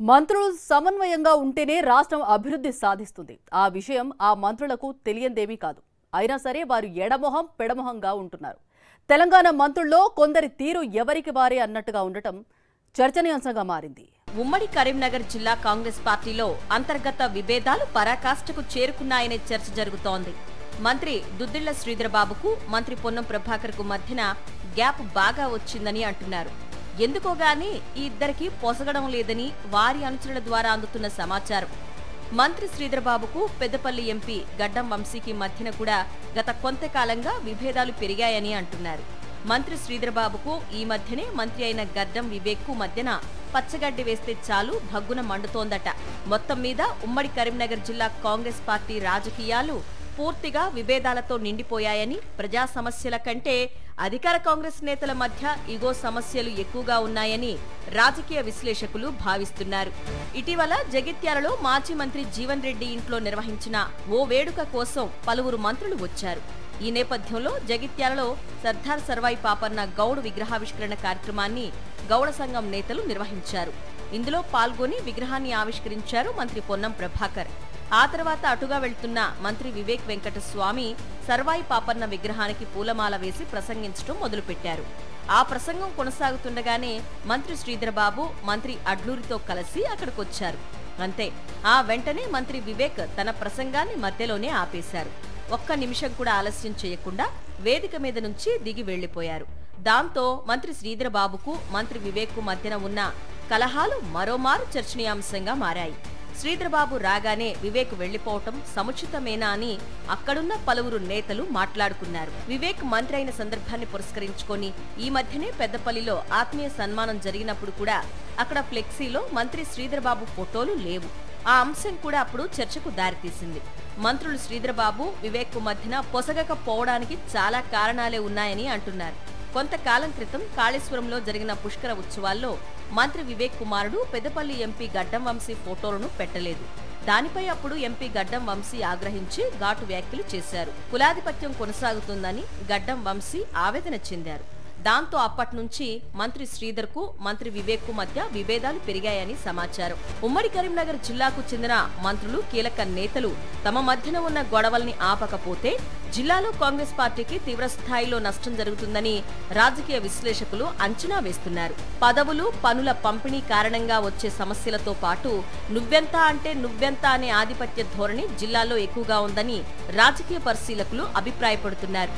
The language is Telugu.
మంత్రులు సమన్వయంగా ఉంటేనే రాష్ట్రం అభివృద్ధి సాధిస్తుంది. ఆ విషయం ఆ మంత్రులకు తెలియందేమీ కాదు. అయినా సరే వారు ఎడమొహం పెడమొహంగా ఉంటున్నారు. తెలంగాణ మంత్రుల్లో కొందరి తీరు ఎవరికి వారే అన్నట్టుగా ఉండటం చర్చనీయాంశంగా మారింది. ఉమ్మడి కరీంనగర్ జిల్లా కాంగ్రెస్ పార్టీలో అంతర్గత విభేదాలు పరాకాష్ఠకు చేరుకున్నాయనే చర్చ జరుగుతోంది. మంత్రి దుద్దిళ్ల శ్రీధరబాబుకు మంత్రి పొన్నం ప్రభాకర్కు మధ్యన గ్యాప్ బాగా వచ్చిందని అంటున్నారు. ఎందుకోగాని ఈ ఇద్దరికి పొసగడం లేదని వారి అనుచరుల ద్వారా అందుతున్న సమాచారం. మంత్రి శ్రీధరబాబుకు పెద్దపల్లి ఎంపీ గడ్డం వంశీకి మధ్యన కూడా గత కొంతకాలంగా విభేదాలు పెరిగాయని అంటున్నారు. మంత్రి శ్రీధరబాబుకు ఈ మధ్యనే మంత్రి అయిన గడ్డం వివేక్కు మధ్యన పచ్చగడ్డి వేస్తే చాలు భగ్గున మండుతోందట. మొత్తం మీద ఉమ్మడి కరీంనగర్ జిల్లా కాంగ్రెస్ పార్టీ రాజకీయాలు పూర్తిగా విభేదాలతో నిండిపోయాయని, ప్రజా సమస్యల కంటే అధికార కాంగ్రెస్ నేతల మధ్య ఇగో సమస్యలు ఎక్కువగా ఉన్నాయని రాజకీయ విశ్లేషకులు భావిస్తున్నారు. ఇటీవల జగిత్యాలలో మాజీ మంత్రి జీవన్ రెడ్డి ఇంట్లో నిర్వహించిన ఓ వేడుక కోసం పలువురు మంత్రులు వచ్చారు. ఈ నేపథ్యంలో జగిత్యాలలో సర్దార్ సర్వాయి పాపన్న గౌడ్ విగ్రహావిష్కరణ కార్యక్రమాన్ని గౌడ సంఘం నేతలు నిర్వహించారు. ఇందులో పాల్గొని విగ్రహాన్ని ఆవిష్కరించారు మంత్రి పొన్నం ప్రభాకర్. ఆ తర్వాత అటుగా వెళ్తున్న మంత్రి వివేక్ వెంకటస్వామి సర్వాయి పాపన్న విగ్రహానికి పూలమాల వేసి ప్రసంగించడం మొదలుపెట్టారు. ఆ ప్రసంగం కొనసాగుతుండగానే మంత్రి శ్రీధరబాబు మంత్రి అడ్లూరితో కలిసి అక్కడికొచ్చారు. అంతే, ఆ వెంటనే మంత్రి వివేక్ తన ప్రసంగాన్ని మధ్యలోనే ఆపేశారు. ఒక్క నిమిషం కూడా ఆలస్యం చేయకుండా వేదిక మీద నుంచి దిగి వెళ్లిపోయారు. దాంతో మంత్రి శ్రీధరబాబుకు మంత్రి వివేక్ కు మధ్యన ఉన్న కలహాలు మరోమారు చర్చనీయాంశంగా మారాయి. శ్రీధరబాబు రాగానే వివేక్ వెళ్లిపోవటం సముచితమేనా అని అక్కడున్న పలువురు నేతలు మాట్లాడుకున్నారు. వివేక్ మంత్రి అయిన సందర్భాన్ని పురస్కరించుకొని ఈ మధ్యనే పెద్దపల్లిలో ఆత్మీయ సన్మానం జరిగినప్పుడు కూడా అక్కడ ఫ్లెక్సీలో మంత్రి శ్రీధరబాబు ఫోటోలు లేవు. ఆ అంశం కూడా అప్పుడు చర్చకు దారితీసింది. మంత్రులు శ్రీధరబాబు వివేక్ కు మధ్యన పొసగకపోవడానికి చాలా కారణాలే ఉన్నాయని అంటున్నారు. కొంతకాలం క్రితం కాళేశ్వరంలో జరిగిన పుష్కర ఉత్సవాల్లో మంత్రి వివేక్ కుమారుడు పెద్దపల్లి ఎంపీ గడ్డం వంశీ ఫోటోలను పెట్టలేదు. దానిపై అప్పుడు ఎంపీ గడ్డం వంశీ ఆగ్రహించి ఘాటు వ్యాఖ్యలు చేశారు. కులాధిపత్యం కొనసాగుతుందని గడ్డం వంశీ ఆవేదన చెందారు. దాంతో అప్పటి నుంచి మంత్రి శ్రీధర్ కు మంత్రి వివేక్ కు మధ్య విభేదాలు పెరిగాయని సమాచారం. ఉమ్మడి కరీంనగర్ జిల్లాకు చెందిన మంత్రులు, కీలక నేతలు తమ మధ్యన ఉన్న గొడవల్ని ఆపకపోతే జిల్లాలో కాంగ్రెస్ పార్టీకి తీవ్ర స్థాయిలో నష్టం జరుగుతుందని రాజకీయ విశ్లేషకులు అంచనా వేస్తున్నారు. పదవులు, పనుల పంపిణీ కారణంగా వచ్చే సమస్యలతో పాటు నువ్వెంత అంటే నువ్వెంత అనే ఆధిపత్య ధోరణి జిల్లాలో ఎక్కువగా ఉందని రాజకీయ పరిశీలకులు అభిప్రాయపడుతున్నారు.